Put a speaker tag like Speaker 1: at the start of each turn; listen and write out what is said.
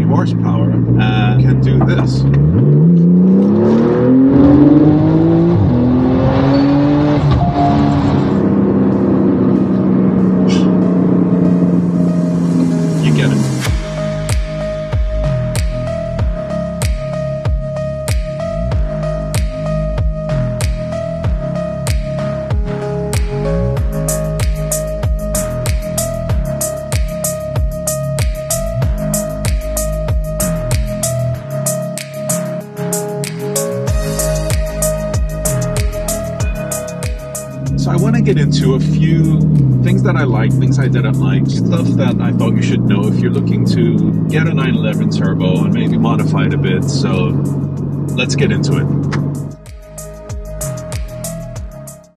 Speaker 1: horsepower and can do this. You get it. So I want to get into a few things that I like, things I didn't like, stuff that I thought you should know if you're looking to get a 911 turbo and maybe modify it a bit. So let's get into it.